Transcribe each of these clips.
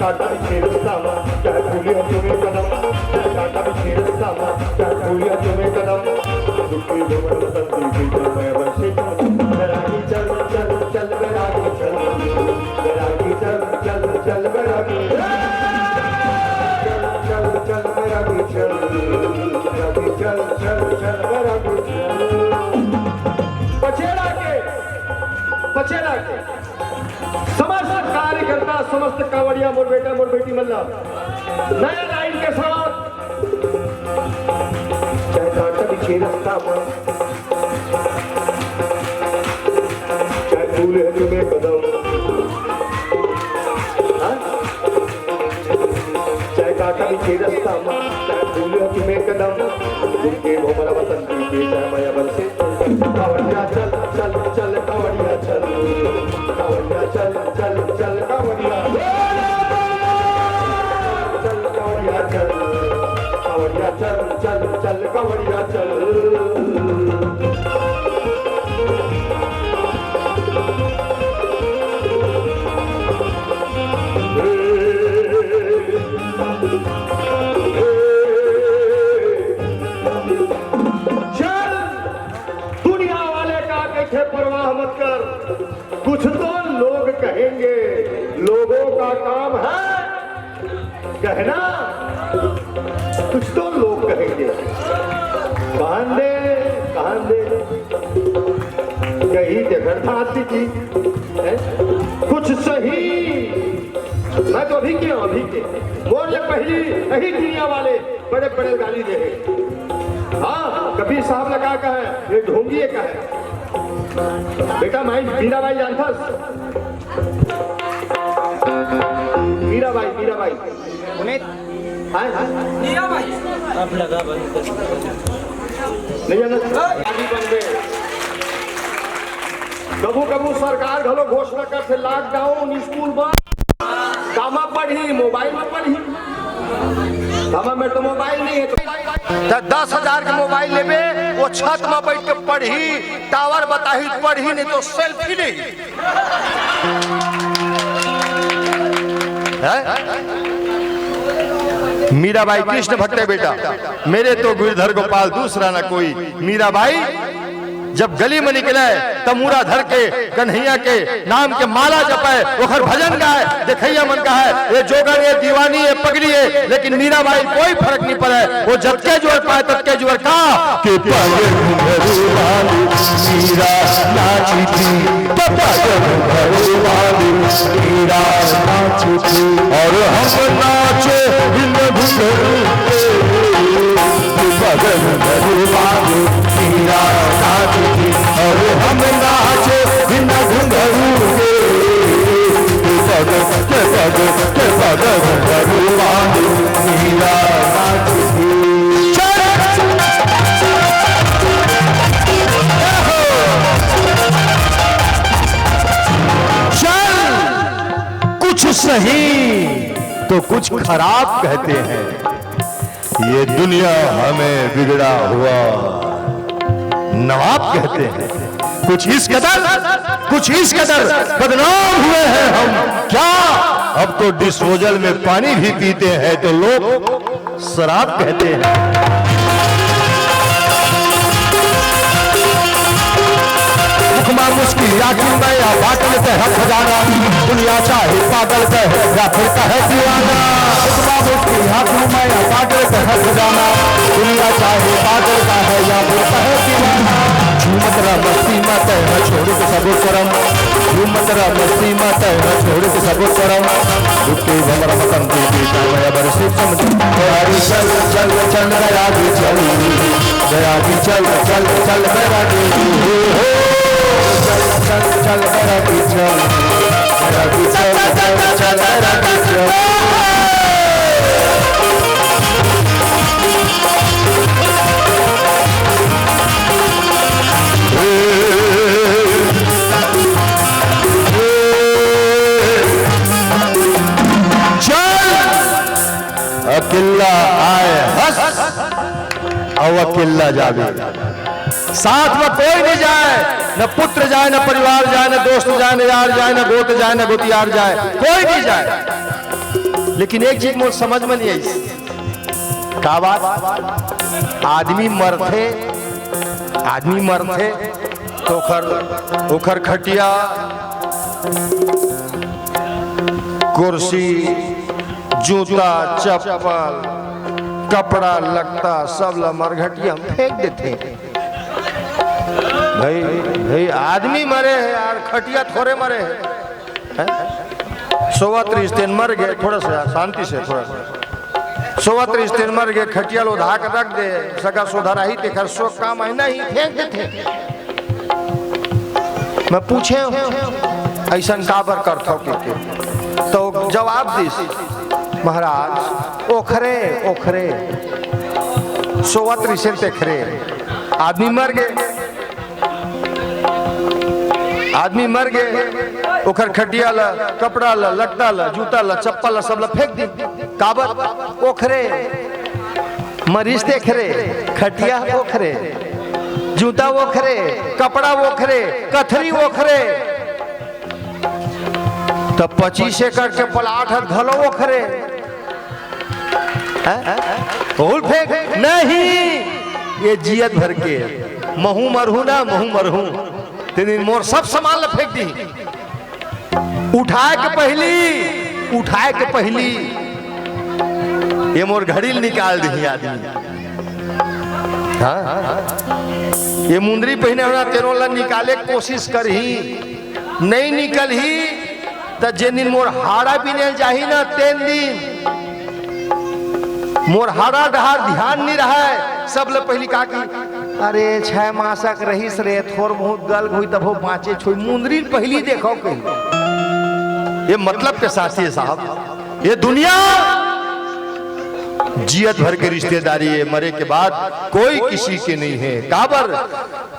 काटा बिछे रास्ता चाहे भूलिया तुम्हें कदम, चाहे काटा बिछे रास्ता चाहे भूलिया तुम्हें कदम, दुखी भवन बसंती बीच में वर्षे बैरागी चल चल चल बैरागी चल, बैरागी चल चल चल बैरागी चल चल बैरागी चल, बैरागी चल चल चल बैरागी चल। पचेरा के समस्त कार्यकर्ता, समस्त कांवड़िया, मोर बेटा मोर बेटी मल्ला नया लाइन के साथ चाहे काटा बिछे रास्ता चाहे भूले तुम्हें कदम, चाहे काटा बिछे रास्ता चाहे भूले तुम्हें कदम, दुखे भोमरा बसंती के चाहे माया बरसे कांवड़िया चल चल चल कांवड़िया चल, कांवड़िया चल चल चल कांवड़िया चल, कांवड़िया चल, कांवड़िया चल चल चल कांवड़िया चल। परवाह मत कर, कुछ तो लोग कहेंगे, लोगों का काम है कहना, कुछ तो लोग कहेंगे। कांदे कांदे कही जगह हाथी की कुछ सही, मैं तो अभी के मोर ले पहली यही दुनिया वाले बड़े बड़े गाली दे। हाँ कबीर साहब लगा का है, ये ढोंगी का है बेटा। माई मीराबाई जानता, मीराबाई मीराबाई मीराबाई अब लगा बंद नहीं जाना। कबू कबू सरकार घलो घोषणा कर से लॉकडाउन स्कूल बंद, कामा पढ़ी मोबाइल में पढ़ी, कामा में तो मोबाइल नहीं है तो 10,000 के मोबाइल लेबे, वो छत में बैठ के पढ़ी, टावर बताही पढ़ी, नहीं तो सेल्फी नहीं। मीराबाई कृष्ण भट्ट बेटा, मेरे तो गिरधर गोपाल दूसरा ना कोई। मीराबाई जब गली में निकले तमूरा धर के कन्हैया के नाम के माला जपाए, ओखर भजन गाए, देखैया मन का है ये जोगन ये दीवानी ये पगड़ी है, लेकिन मीराबाई कोई फर्क नहीं पड़े, वो जबके जोर पाए तबके जोर का के पाए घुंघरूवाली मीरा नाची थी, घुंघरूवाली मीरा नाची थी, और हम नाचे बिन घुंघरू के, घुंघरूवाली मीरा नाची थी, और हम नाचे बिना घुंघरू के, घुंघरूवाली मीरा नाची थी। चल कुछ सही तो कुछ खराब कहते हैं, ये दुनिया हमें बिगड़ा हुआ नवाब कहते हैं, कुछ इस कदर बदनाम हुए हैं हम क्या, अब तो डिस्पोजल में पानी भी पीते हैं तो लोग शराब कहते हैं। हुक्मा मुश्किल याकिन में या बाटल पे है खजाना, दुनिया चाहे पागल पे या फिर कहे दीवाना, हुक्मा मुश्किल याकिन में या बाटल पे है खजाना, दुनिया चाहे पागल का है या फिर कहे दीवाना। झूमतरा मस्ती मत है न छोड़ के सब करम, झूमतरा मस्ती मत है न छोड़ के सब करम, दुखे भमरा मतम देवी कामया बरसे समझ, दयागी चल चल चल दयागी चल, दयागी चल चल चल दयागी चल चल चल दयागी चल, दयागी चल चल चल दयागी चल। अकेला आए हंस और अकेला जावे, साथ में कोई नहीं जाए, न पुत्र जाए न परिवार जाए न दोस्त जाए न यार जाए न गोत जाए न गोतियार जाए, कोई नहीं जाए। लेकिन एक चीज मुझे समझ में नहीं आई, का बात, आदमी मरथे तो ओखर खटिया कुर्सी जूता चप्पल कपड़ा लगता सब ला मरघटिया हम फेंक देते। भाई आदमी मरे है यार, खटिया थोड़े मरे है। 130 दिन मर गए, थोड़ा सा शांति से, थोड़ा सा 130 दिन मर गए, खटिया लो धाक रख दे सका सुधारा ही ते खर 100 का महीना ही फेंक देते। मैं पूछे ऐसा काबर करता के तो जवाब दिस महाराज ओखरे 130 तेखरे आदमी मर गए ओखर खटिया ला कपड़ा ला लट्टा ला जूता ला चप्पल ला सब ला फेंक दी। काबर ओखरे मरीज देखरे, खटिया ओखरे, जूता ओखरे, कपड़ा ओखरे, कथरी ओखरे, तब 25 एकड़ के प्लाट है घलो ओखरे फेंक नहीं। ये जियत भर के महू मरहू तेन मोर सब सामान ला फेंक दी। उठाए के पहली ये मोर घड़ी निकाल दी आदमी। हाँ ये मुंदरी पहने होना तेरो ला निकाले कोशिश करही, नहीं निकल ही तो जिन दिन मोर हाड़ा बिने जाही ना तेन दिन मोर हाड़ा डहार ध्यान नहीं रहा है। सब ले पहली का की अरे 6 मासक रहीस रे थोर बहुत गल हुई तब बाँचे छोई मुंदरी पहली देखो कहीं। ये मतलब के साथी है साहब, ये दुनिया जियत भर के रिश्तेदारी है, मरे के बाद कोई किसी के नहीं है। काबर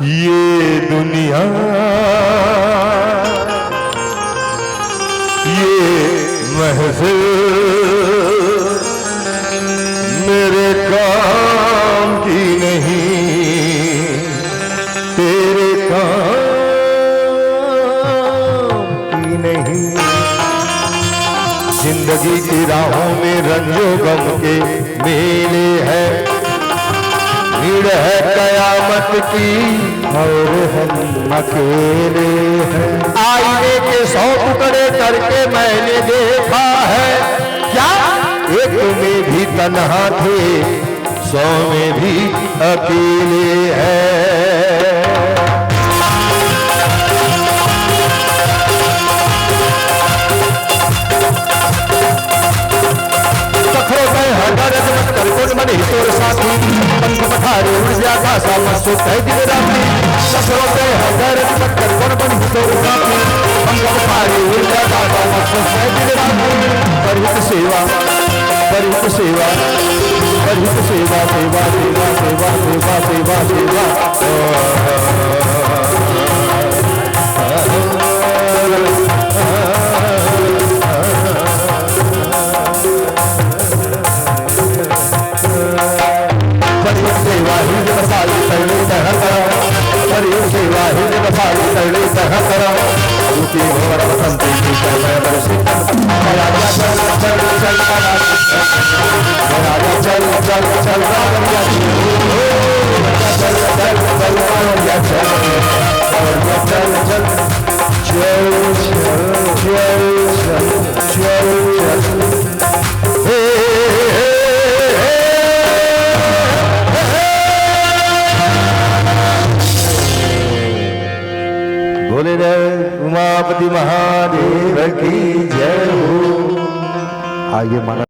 ये दुनिया ये महफिल मेरे काम की नहीं, तेरे काम की नहीं। जिंदगी की राहों में रंजो गम के मेले हैं, भीड़ है कयामत की और हम अकेले हैं। आईने के 100 टुकड़े करके मैंने देखा है, क्या एक में भी तन्हा थे 100 में भी अकेले हैं। मन हितोर साथी पंख पठारे उड़ जाता सामसो कह दिन राती सफरों पे हजारे टक्कर कौन मन हितोर साथी पंख पठारे उड़ जाता सामसो कह दिन राती। परिहित सेवा सेवा सेवा सेवा सेवा सेवा सेवा बोले उमापति महादेव की जय हो। आइए माना